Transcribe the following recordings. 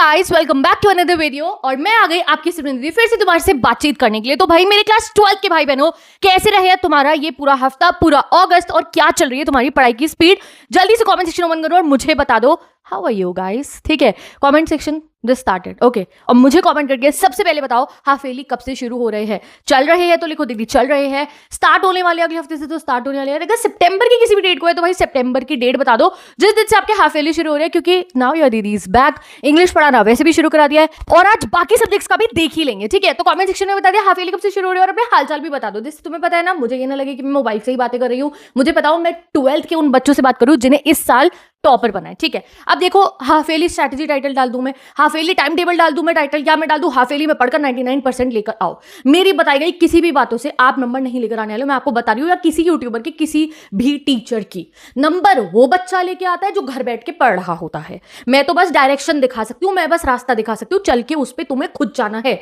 Guys, welcome back to another video. और मैं आ गई आपकी सिमरन फिर से तुम्हारे से बातचीत करने के लिए। तो भाई मेरे क्लास 12 के भाई बहनों, कैसे रहे तुम्हारा ये पूरा हफ्ता, पूरा अगस्त, और क्या चल रही है तुम्हारी पढ़ाई की स्पीड? जल्दी से कमेंट सेक्शन ओपन करो और मुझे बता दो हाउ आर यू गाइस। ठीक है, comment section just started. Okay, और मुझे कमेंट करके सबसे पहले बताओ हाफ ईयरली कब से शुरू हो रहे हैं? चल रहे हैं तो लिखो दीदी चल रहे हैं। स्टार्ट होने वाले अगले हफ्ते से तो स्टार्ट होने वाले हैं। अगर सितंबर की किसी भी डेट को है तो भाई सितंबर की डेट बता दो जिस दिन से आपके हाफ ईयरली शुरू हो रहे हैं, क्योंकि नाउ योर दीदी इज बैक। इंग्लिश पढ़ाना वैसे भी शुरू करा दिया है और आज बाकी सब्जेक्ट्स का भी देख ही लेंगे। ठीक है, तो कमेंट सेक्शन में बता दिया हाफ ईयरली कब से शुरू हो रही है और अपने हालचाल भी बता दो, जिससे तुम्हें पता है ना, मुझे ये ना लगे कि मैं मोबाइल से ही बातें कर रही हूँ। मुझे पता मैं 12th के उन बच्चों से बात करूँ जिन्हें इस साल टॉपर बना है। ठीक है, अब देखो हाफ ईयरली स्ट्रैटेजी टाइटल डाल दूं मैं, हाफ ईयरली टाइम टेबल डाल दूं मैं, टाइटल क्या मैं डाल दूं, हाफ ईयरली में पढ़कर 99% लेकर आओ। मेरी बताई गई किसी भी बातों से आप नंबर नहीं लेकर आने वाले, मैं आपको बता रही हूं, या किसी यूट्यूबर की, किसी भी टीचर की। नंबर वो बच्चा लेके आता है जो घर बैठ के पढ़ रहा होता है। मैं तो बस डायरेक्शन दिखा सकती हूँ, मैं बस रास्ता दिखा सकती हूँ, चल के उस पर तुम्हें खुद जाना है।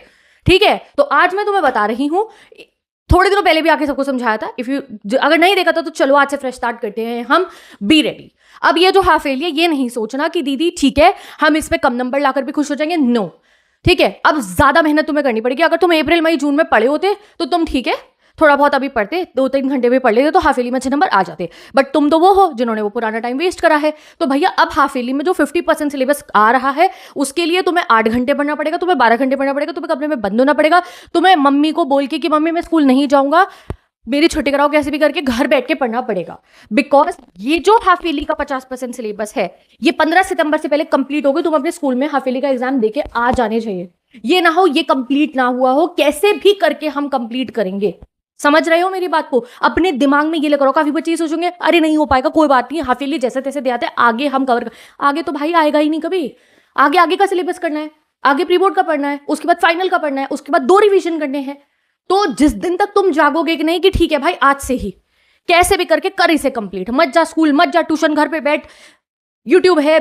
ठीक है, तो आज मैं तुम्हें बता रही हूँ, थोड़े दिनों पहले भी आके सबको समझाया था। इफ यू अगर नहीं देखा तो चलो आज से फ्रेश स्टार्ट करते हैं हम। Be ready. अब ये जो हाफ ईयरली है, ये नहीं सोचना कि दीदी ठीक है हम इस पे कम नंबर लाकर भी खुश हो जाएंगे। नो, ठीक है, अब ज्यादा मेहनत तुम्हें करनी पड़ेगी। अगर तुम अप्रैल मई जून में पढ़े होते तो तुम ठीक है थोड़ा बहुत अभी पढ़ते, 2-3 घंटे भी पढ़ लेते तो हाफ ईयरली में अच्छे नंबर आ जाते। बट तुम तो वो हो जिन्होंने वो पुराना टाइम वेस्ट करा है। तो भैया अब हाफ ईयरली में जो 50% सिलेबस आ रहा है उसके लिए तुम्हें 8 घंटे पढ़ना पड़ेगा, तुम्हें 12 घंटे पढ़ना पड़ेगा, तुम्हें कमरे में बंद होना पड़ेगा, तुम्हें मम्मी को बोल के कि मम्मी मैं स्कूल नहीं जाऊंगा, मेरी छुट्टी कराओ, कैसे भी करके घर बैठ के पढ़ना पड़ेगा। बिकॉज ये जो हाफ ईयरली का 50% सिलेबस है ये 15 सितंबर से पहले कंप्लीट हो गई। तुम अपने स्कूल में हाफ ईयरली का एग्जाम देके आ जाने चाहिए। ये ना हो ये कंप्लीट ना हुआ हो, कैसे भी करके हम कंप्लीट करेंगे। समझ रहे हो मेरी बात को? अपने दिमाग में ये लगा रहो। काफी बच्चे सोचेंगे अरे नहीं हो पाएगा, कोई बात नहीं, हाफ ईयरली जैसे तैसे दे आते आगे हम कवर कर। आगे तो भाई आएगा ही नहीं कभी। आगे का सिलेबस करना है, आगे प्री बोर्ड का पढ़ना है, उसके बाद फाइनल का पढ़ना है, उसके बाद 2 रिविजन करने हैं। तो जिस दिन तक तुम जागोगे कि नहीं कि ठीक है भाई आज से ही कैसे भी करके कर इसे कंप्लीट, मत जा स्कूल, मत जा ट्यूशन, घर पे बैठ, यूट्यूब है,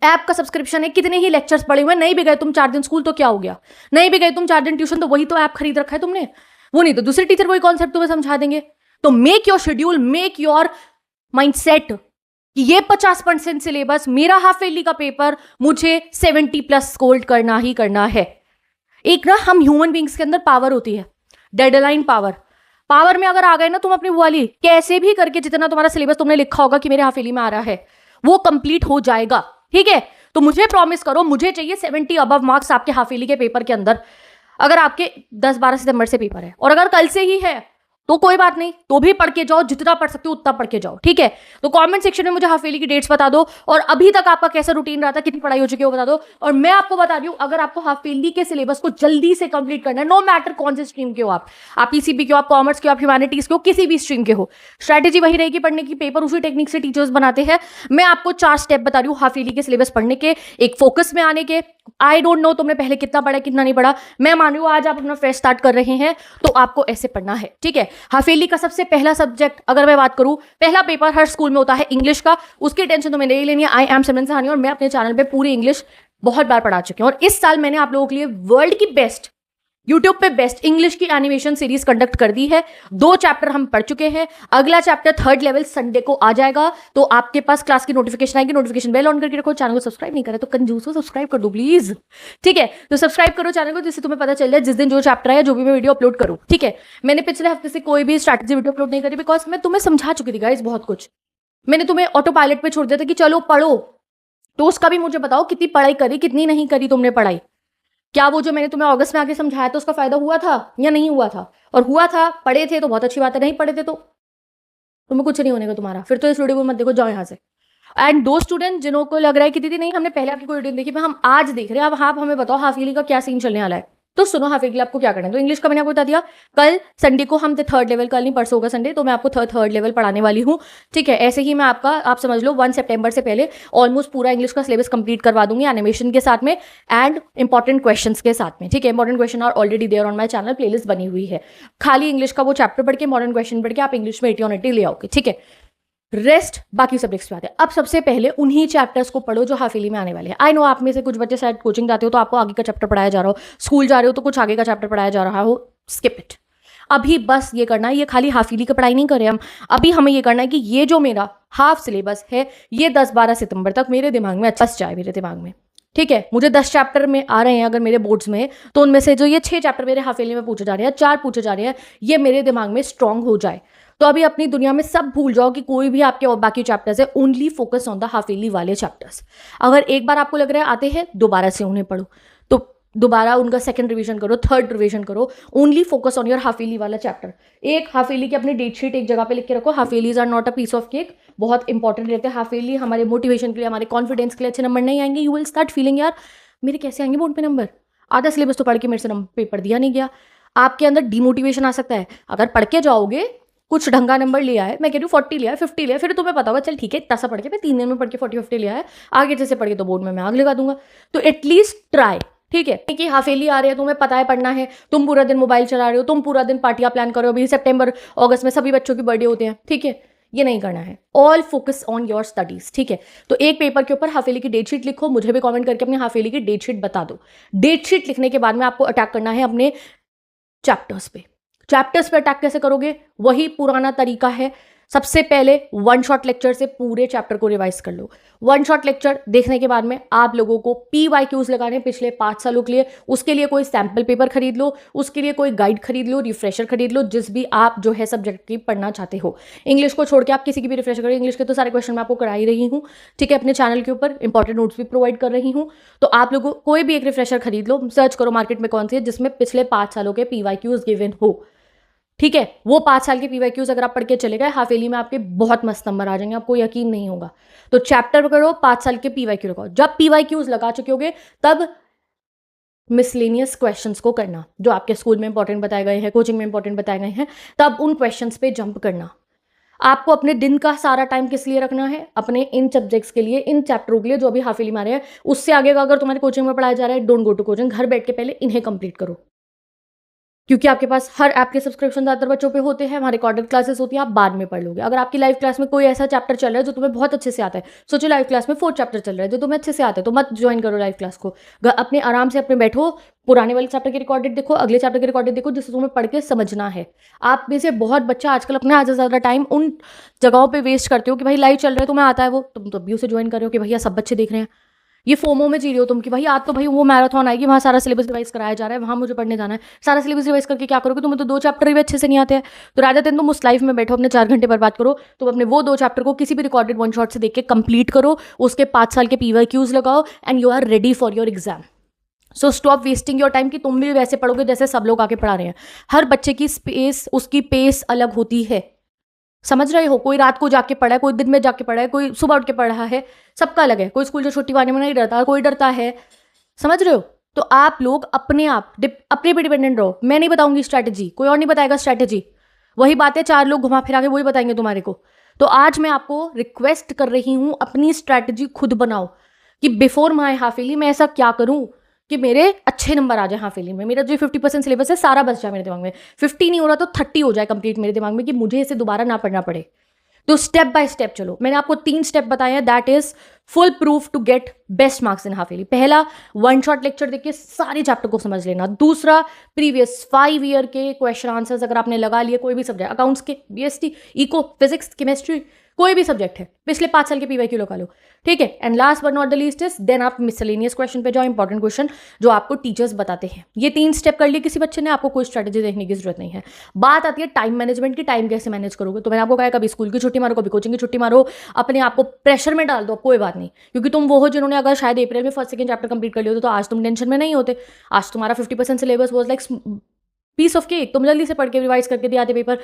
ऐप का सब्सक्रिप्शन है, कितने ही लेक्चर्स पड़े हुए। नहीं भी गए तुम 4 दिन स्कूल तो क्या हो गया, नहीं भी गए तुम 4 दिन ट्यूशन तो वही तो ऐप खरीद रखा है तुमने, वो नहीं तो दूसरे टीचर वही कॉन्सेप्ट तुम्हें समझा देंगे। तो make your schedule, make your mind set कि ये 50% सिलेबस, मेरा हाफ ईयरली का पेपर, मुझे 70+ स्कोर करना ही करना है। एक ना हम ह्यूमन बींग्स के अंदर पावर होती है, डेडलाइन पावर। पावर में अगर आ गए ना तुम अपनी वाली, कैसे भी करके जितना तुम्हारा सिलेबस तुमने लिखा होगा कि मेरे हाफ ईयरली में आ रहा है वो कंप्लीट हो जाएगा। ठीक है, तो मुझे प्रॉमिस करो, मुझे चाहिए 70 अबव मार्क्स आपके हाफ ईयरली के पेपर के अंदर। अगर आपके 10-12 सितंबर से पेपर है और अगर कल से ही है तो कोई बात नहीं, तो भी पढ़ के जाओ, जितना पढ़ सकते हो उतना पढ़ के जाओ। ठीक है, तो कमेंट सेक्शन में मुझे हाफ ईयरली की डेट्स बता दो और अभी तक आपका कैसा रूटीन रहा था, कितनी पढ़ाई हो चुकी है वो बता दो। और मैं आपको बता रही हूँ, अगर आपको हाफ ईयरली के सिलेबस को जल्दी से कंप्लीट करना है, नो मैटर कौन से स्ट्रीम के हो, आप पीसीबी के हो, आप कॉमर्स के हो, आप ह्यूमैनिटीज के हो, किसी भी स्ट्रीम के हो, स्ट्रैटेजी वही रहेगी पढ़ने की, पेपर उसी टेक्निक से टीचर्स बनाते हैं। मैं आपको 4 स्टेप बता रही हूँ हाफ ईयरली के सिलेबस पढ़ने के, एक फोकस में आने के। आई डोंट नो तुमने पहले कितना पढ़ा कितना नहीं पढ़ा, मैं मान रही हूँ आज आप अपना फ्रेश स्टार्ट कर रहे हैं तो आपको ऐसे पढ़ना है। ठीक है, हाफ ईयरली का सबसे पहला सब्जेक्ट अगर मैं बात करूं, पहला पेपर हर स्कूल में होता है इंग्लिश का, उसकी टेंशन तो मैंने नहीं लेनी है। आई एम सिमरन सहानी और मैं अपने चैनल पे पूरी इंग्लिश बहुत बार पढ़ा चुकी हूं और इस साल मैंने आप लोगों के लिए वर्ल्ड की बेस्ट, यूट्यूब पे बेस्ट इंग्लिश की एनिमेशन सीरीज कंडक्ट कर दी है। 2 चैप्टर हम पढ़ चुके हैं, अगला चैप्टर 3rd लेवल संडे को आ जाएगा। तो आपके पास क्लास की नोटिफिकेशन आएगी, नोटिफिकेशन बेल ऑन करके रखो। चैनल को सब्सक्राइब नहीं करे तो कंजूसो सब्सक्राइब कर दो प्लीज। ठीक है, तो सब्सक्राइब करो चैनल को, जिससे तुम्हें पता चल जाए जिस दिन जो चैप्टर है, जो भी मैं वीडियो अपलोड करूँ। ठीक है, मैंने पिछले हफ्ते से कोई भी स्ट्रैटेजी वीडियो अपलोड नहीं करी बिकॉज मैं तुम्हें समझा चुकी थी गाइस बहुत कुछ। मैंने तुम्हें ऑटो पायलट पे छोड़ दिया था कि चलो पढ़ो, तो उसका भी मुझे बताओ कितनी पढ़ाई करी, कितनी नहीं करी तुमने पढ़ाई। क्या वो जो मैंने तुम्हें अगस्त में आके समझाया था उसका फायदा हुआ था या नहीं हुआ था? और हुआ था, पढ़े थे तो बहुत अच्छी बात है, नहीं पढ़े थे तो तुम्हें कुछ नहीं होने का तुम्हारा, फिर तो इस वीडियो को मत देखो, जाओ यहाँ से। एंड दो स्टूडेंट जिन्हों को लग रहा है कि दीदी नहीं हमने पहले आपकी कोई वीडियो देखी, हम आज देख रहे हैं, अब आप हमें बताओ हाफ ईयरली का क्या सीन चलने वाला है। तो सुनो, हाफ ईयरली आपको क्या करना है। तो इंग्लिश का मैंने आपको बता दिया, कल संडे को हम 3rd लेवल, कल नहीं परसों होगा संडे, तो मैं आपको 3rd लेवल पढ़ाने वाली हूँ। ठीक है, ऐसे ही मैं आपका, आप समझ लो 1 सितंबर से पहले ऑलमोस्ट पूरा इंग्लिश का सिलेबस कंप्लीट करवा दूंगी एनिमेशन के साथ में एंड इंपॉर्टेंट क्वेश्चंस के साथ में। ठीक है, important question are already there on my channel, playlist बनी हुई है। खाली इंग्लिश का वो चैप्टर पढ़ के, मॉडर्न क्वेश्चन पढ़ के आप इंग्लिश में 80 on 80 ले आओगे। ठीक है, रेस्ट बाकी सब्जेक्ट्स पे आते हैं। अब सबसे पहले उन्हीं चैप्टर्स को पढ़ो जो हाफ ईयरली में आने वाले हैं। आई नो आप में से कुछ बच्चे शायद कोचिंग जाते हो तो आपको आगे का चैप्टर पढ़ाया जा रहा हो, स्कूल जा रहे हो तो कुछ आगे का चैप्टर पढ़ाया जा रहा हो, स्किप इट। अभी बस ये करना है, ये खाली हाफ ईयरली की पढ़ाई नहीं कर रहे हम, अभी हमें ये करना है कि ये जो मेरा हाफ सिलेबस है ये 10-12 सितंबर तक मेरे दिमाग में अच्छा जाए, मेरे दिमाग में ठीक है, मुझे 10 चैप्टर में आ रहे हैं अगर मेरे बोर्ड्स में, तो उनमें से जो ये 6 चैप्टर मेरे हाफ ईयरली में पूछे जा रहे हैं, 4 पूछे जा रहे हैं, ये मेरे दिमाग में स्ट्रांग हो जाए। तो अभी अपनी दुनिया में सब भूल जाओ कि कोई भी आपके और बाकी चैप्टर्स है, only focus on the half yearly वाले चैप्टर्स। अगर एक बार आपको लग रहा है आते हैं, दोबारा से उन्हें पढ़ो, तो दोबारा उनका सेकंड रिवीजन करो, थर्ड रिवीजन करो, only focus on your half yearly वाला चैप्टर। एक हाफ ईयरली की अपनी डेट शीट एक जगह पे लिख के रखो। Half yearlies are not a piece of cake, बहुत इंपॉर्टेंट रहते हैं हाफ ईयरली हमारे मोटिवेशन के लिए, हमारे कॉन्फिडेंस के लिए। अच्छे नंबर नहीं आएंगे, यू विल स्टार्ट फीलिंग यार मेरे कैसे आएंगे बोर्ड पे नंबर, आधा सिलेबस तो पढ़ के मेरे से पेपर दिया नहीं गया। आपके अंदर डिमोटिवेशन आ सकता है। अगर पढ़ के जाओगे, कुछ ढंगा नंबर लिया है, मैं कह रही हूँ 40 लिया है, 50 लिया है, फिर तुम्हें पता होगा चल ठीक है इतना सा पढ़ के मैं 3 दिन में पढ़ के 40-50 लिया है, आगे जैसे पढ़ के तो बोर्ड में मैं आग लगा दूंगा। तो एटलीस्ट ट्राई, ठीक है कि हाफ ईयरली आ रहे हैं, तुम्हें पता है पढ़ना है, तुम पूरा दिन मोबाइल चला रहे हो, तुम पूरा दिन पार्टियां प्लान कर रहे हो, अभी सितंबर अगस्त में सभी बच्चों की बर्थडे होते हैं, ठीक है, ये नहीं करना है। All focus on your studies, ठीक है। तो एक पेपर के ऊपर हाफ ईयरली की डेट शीट लिखो, मुझे भी कमेंट करके अपनी हाफ ईयरली की डेट शीट बता दो। डेट शीट लिखने के बाद में आपको अटैक करना है अपने चैप्टर्स पे। चैप्टर्स पे अटैक कैसे करोगे, वही पुराना तरीका है। सबसे पहले वन शॉट लेक्चर से पूरे चैप्टर को रिवाइज कर लो। वन शॉट लेक्चर देखने के बाद में आप लोगों को PYQs लगाने पिछले 5 सालों के लिए। उसके लिए कोई सैम्पल पेपर खरीद लो, उसके लिए कोई गाइड खरीद लो, रिफ्रेशर खरीद लो, जिस भी आप जो है सब्जेक्ट की पढ़ना चाहते हो। इंग्लिश को छोड़ के आप किसी की भी रिफ्रेशर करें, इंग्लिश के तो सारे क्वेश्चन मैं आपको करा ही रही हूँ, ठीक है, अपने चैनल के ऊपर इंपॉर्टेंट नोट्स भी प्रोवाइड कर रही हूँ। तो आप लोगों कोई भी एक रिफ्रेशर खरीद लो, सर्च करो मार्केट में कौन सी है जिसमें पिछले 5 सालों के PYQs गिवन हो, ठीक है। वो 5 साल के PYQs अगर आप पढ़ के चले गए, हाफ ईयरली में आपके बहुत मस्त नंबर आ जाएंगे, आपको यकीन नहीं होगा। तो चैप्टर करो, 5 साल के PYQ लगाओ। जब PYQs लगा चुके होगे तब मिसलेनियस क्वेश्चंस को करना, जो आपके स्कूल में इंपॉर्टेंट बताए गए हैं, कोचिंग में इंपॉर्टेंट बताए गए हैं, तब उन क्वेश्चंस पे जंप करना। आपको अपने दिन का सारा टाइम किस लिए रखना है, अपने इन सब्जेक्ट्स के लिए, इन चैप्टरों के लिए जो अभी हाफ ईयरली में आ रहे हैं। उससे आगे का अगर तुम्हारे कोचिंग में पढ़ाया जा रहा है, डोंट गो टू कोचिंग, घर बैठ के पहले इन्हें कंप्लीट करो, क्योंकि आपके पास हर ऐप के सब्सक्रिप्शन ज़्यादातर बच्चों पे होते हैं, हमारे रिकॉर्डेड क्लासेस होती हैं, आप बाद में पढ़ लोगे। अगर आपकी लाइव क्लास में कोई ऐसा चैप्टर चल रहा है जो तुम्हें बहुत अच्छे से आता है, सोचो लाइव क्लास में 4 चैप्टर चल रहा है जो तुम्हें अच्छे से आता है, तो मत ज्वाइन करो लाइव क्लास को। अपने आराम से अपने बैठो, पुराने वाले चैप्टर की रिकॉर्डेड देखो, अगले चैप्टर की रिकॉर्डेड देखो, जिससे तुम्हें पढ़ के समझना है। आप में से बहुत बच्चा आजकल अपना आधा ज़्यादा टाइम उन जगहों पर वेस्ट करते हो कि भाई लाइव चल रहा है, तुम्हें आता है वो, तुम तो अभी उसे ज्वाइन कर रहे हो कि भैया सब बच्चे देख रहे हैं। ये फोमो में जी रहे हो तुम कि भाई आज तो भाई वो मैराथन आएगी, वहाँ सारा सिलेबस रिवाइज कराया जा रहा है, वहाँ मुझे पढ़ने जाना है। सारा सिलेबस रिवाइज करके क्या करोगे, तुम्हें तो 2 चैप्टर भी अच्छे से नहीं आते हैं। तो राजा दिन तुम उस लाइफ में बैठो, अपने 4 घंटे बर्बाद करो, तुम अपने वो 2 चैप्टर को किसी भी रिकॉर्डेड वन शॉट से देख के कंप्लीट करो, उसके 5 साल के PYQs लगाओ and you are ready for your exam. So stop wasting your time कि तुम भी वैसे पढ़ोगे जैसे सब लोग आके पढ़ा रहे हैं। हर बच्चे की स्पेस, उसकी पेस अलग होती है, समझ रहे हो। कोई रात को जाके पढ़ा है, कोई दिन में जाके पढ़ा है, कोई सुबह उठ के पढ़ रहा है, सबका अलग है। कोई स्कूल जो छुट्टी वाने में नहीं डरता, कोई डरता है, समझ रहे हो। तो आप लोग अपने अपने पे डिपेंडेंट रहो। मैं नहीं बताऊंगी स्ट्रैटेजी, कोई और नहीं बताएगा स्ट्रैटेजी, वही बातें 4 लोग घुमा फिरा के वही बताएंगे तुम्हारे को। तो आज मैं आपको रिक्वेस्ट कर रही हूँ, अपनी स्ट्रैटेजी खुद बनाओ कि बिफोर माई हाफ ईयरली मैं ऐसा क्या करूँ कि मेरे अच्छे नंबर आ जाए हाफ ईयरली में। मेरा जो 50% सिलेबस है सारा बच जाए मेरे दिमाग में, 50 नहीं हो रहा तो 30 हो जाए कंप्लीट मेरे दिमाग में, कि मुझे इसे दोबारा ना पढ़ना पड़े। तो स्टेप बाय स्टेप चलो। मैंने आपको 3 स्टेप बताए हैं, that is full proof to get best marks in half yearly. पहला, वन शॉट लेक्चर देखिए सारे चैप्टर को समझ लेना। दूसरा, प्रीवियस 5 ईयर के क्वेश्चन आंसर्स अगर आपने लगा लिए, कोई भी सब्जेक्ट, अकाउंट्स के, BST, इको, फिजिक्स, केमिस्ट्री, कोई भी सब्जेक्ट है, पिछले 5 साल के PYQ लगा लो, ठीक है। And last but not the least is then आप मिसलेनियस क्वेश्चन पे जाओ, इंपॉर्टेंट क्वेश्चन जो आपको टीचर्स बताते हैं। ये 3 स्टेप कर लिए किसी बच्चे ने, आपको कोई स्ट्रैटेजी देखने की जरूरत नहीं है। बात आती है टाइम मैनेजमेंट की, टाइम कैसे मैनेज करोगे। तो मैंने आपको कहा कभी स्कूल की छुट्टी मारो, कभी कोचिंग की छुट्टी मारो, अपने आप को प्रेशर में डाल दो, कोई बात नहीं, क्योंकि तुम वो हो जिन्होंने अगर शायद अप्रैल में फर्स्ट सेकंड चैप्टर कंप्लीट कर लिया तो आज तुम टेंशन में नहीं होते। आज तुम्हारा 50% syllabus was like piece of cake, तुम जल्दी से पढ़ के रिवाइज करके दिए आते paper.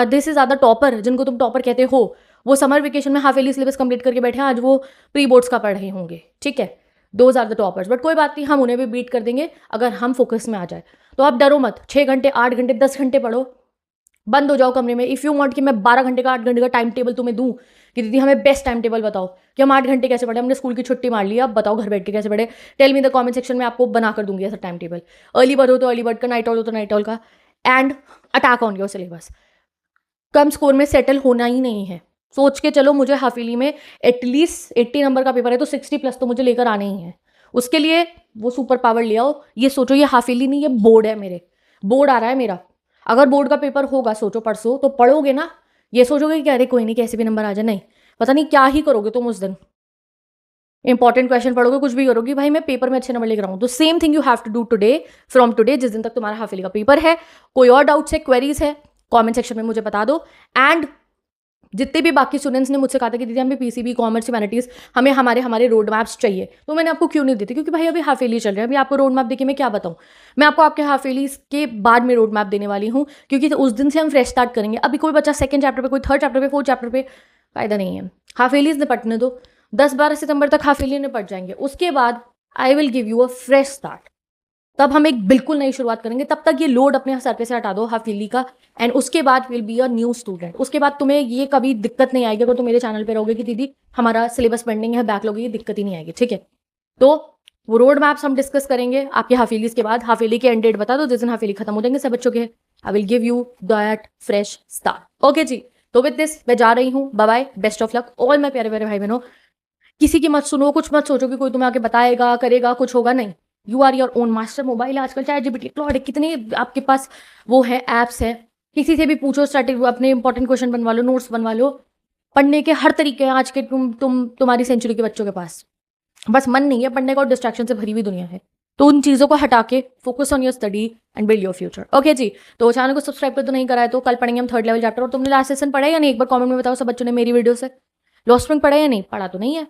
This is are the topper, जिनको तुम टॉपर कहते हो, वो समर वेकेशन में हाफ ईयरली सिलेबस कंप्लीट करके बैठे हैं, आज वो प्री बोर्ड्स का पढ़ रहे होंगे, ठीक है। Those are the toppers, but कोई बात नहीं, हम उन्हें भी बीट कर देंगे अगर हम फोकस में आ जाए। तो आप डरो मत, 6 घंटे, 8 घंटे, 10 घंटे पढ़ो, बंद हो जाओ कमरे में। इफ़ यू वांट कि मैं 12 घंटे का, 8 घंटे का टाइम टेबल तुम्हें दूं कि दीदी हमें बेस्ट टाइम टेबल बताओ कि हम 8 घंटे कैसे पढ़े, हमने स्कूल की छुट्टी मार ली, अब बताओ घर बैठ के कैसे पढ़े, tell me the comment section में, आपको बना कर दूंगी ऐसा टाइम टेबल। अर्ली बर्ड हो तो अर्ली बर्ड का, नाइट ऑल हो तो नाइट ऑल का, and attack on your syllabus. Come score में सेटल होना ही नहीं है। सोच के चलो, मुझे हाफ ईयरली में एटलीस्ट 80 नंबर का पेपर है तो 60+ तो मुझे लेकर आने ही है। उसके लिए वो सुपर पावर ले आओ। ये सोचो ये हाफ ईयरली नहीं, ये बोर्ड है, मेरे बोर्ड आ रहा है मेरा। अगर बोर्ड का पेपर होगा सोचो परसों, तो पढ़ोगे ना, ये सोचोगे कि अरे कोई नहीं कैसे भी नंबर आ जाए, नहीं, पता नहीं क्या ही करोगे तुम उस दिन। इंपॉर्टेंट क्वेश्चन पढ़ोगे, कुछ भी करोगी, भाई मैं पेपर में अच्छे नंबर लेकर आऊँ। तो same thing you have to do today, from today, जिस दिन तक तुम्हारा हाफ ईयरली का पेपर है। कोई और डाउट्स है, क्वेरीज है, कमेंट सेक्शन में मुझे बता दो। एंड जितने भी बाकी स्टूडेंट्स ने मुझसे कहा था कि दीदी हमें पीसीबी, कॉमर्स, ह्यूमैनिटीज, हमें हमारे रोड मैप्स चाहिए, तो मैंने आपको क्यों नहीं देती? क्योंकि भाई अभी हाफ ईयरली चल रहा है, अभी आपको रोड मैप देखिए मैं क्या बताऊँ। मैं आपको आपके हाफ ईयरली के बाद में रोड मैप देने वाली हूँ, क्योंकि उस दिन से हम फ्रेश स्टार्ट करेंगे। अभी कोई बच्चा सेकंड चैप्टर पे, कोई थर्ड चैप्टर पे, फोर्थ चैप्टर पे, फायदा नहीं है। हाफ ईयरलीज निपटने दो, 10-12 सितंबर तक हाफ ईयरली निपट जाएंगे। उसके बाद आई will give you a fresh start, तब हम एक बिल्कुल नई शुरुआत करेंगे। तब तक ये लोड अपने सर पे से हटा दो हाफ ईयरली का, एंड उसके बाद will be a new student. उसके बाद तुम्हें ये कभी दिक्कत नहीं आएगी अगर तुम मेरे चैनल पे रहोगे कि दीदी हमारा सिलेबस पेंडिंग है, बैकलॉग, ये दिक्कत ही नहीं आएगी, ठीक है। तो वो रोड मैप्स हम डिस्कस करेंगे आपके हाफ ईयरलीज के बाद। हाफ ईयरली के एंड डेट बता दो, जिस दिन हाफ ईयरली खत्म हो जाएंगे सब बच्चों के, I will give you that fresh start. Okay जी, तो विद दिस मैं जा रही हूँ, bye bye, best of luck all my प्यारे प्यारे भाई बहनों। किसी की मत सुनो, कुछ मत सोचो कि कोई तुम्हें आके बताएगा, करेगा, कुछ होगा, नहीं। You are your own master. Mobile आजकल ChatGPT, क्लॉड, कितने आपके पास वो है, ऐप्स है, किसी से भी पूछो, अपने इंपॉर्टेंट क्वेश्चन बनवा लो, नोट्स बनवा लो। पढ़ने के हर तरीके हैं आज के तुम्हारी सेंचुरी के बच्चों के पास। बस मन नहीं है पढ़ने का और डिस्ट्रैक्शन से भरी हुई दुनिया है। तो उन चीज़ों को हटा के focus on your study and build your future. Okay जी, तो चैनल को सब्सक्राइब कर दो नहीं करा है तो। कल पढ़ेंगे हम थर्ड लेवल चैप्टर। और तुमने लास्ट सेशन पढ़ा है या नहीं, एक बार कमेंट में बताओ सब बच्चों ने मेरी वीडियो से। लॉस्ट स्प्रिंग पढ़ा है या नहीं? पढ़ा तो नहीं है,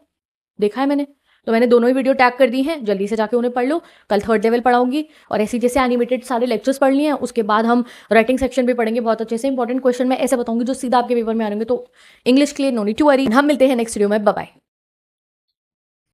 देखा है मैंने, तो मैंने दोनों ही वीडियो टैग कर दी हैं, जल्दी से जाके उन्हें पढ़ लो। कल थर्ड लेवल पढ़ाऊंगी और ऐसी जैसे एनिमेटेड सारे लेक्चर्स पढ़ लिए हैं। उसके बाद हम राइटिंग सेक्शन भी पढ़ेंगे बहुत अच्छे से। इंपॉर्टेंट क्वेश्चन मैं ऐसे बताऊंगी जो सीधा आपके पेपर में आ रहेंगे। तो इंग्लिश के लिए नो नीड टू वरी। हम मिलते हैं नेक्स्ट वीडियो में, बाय बाय।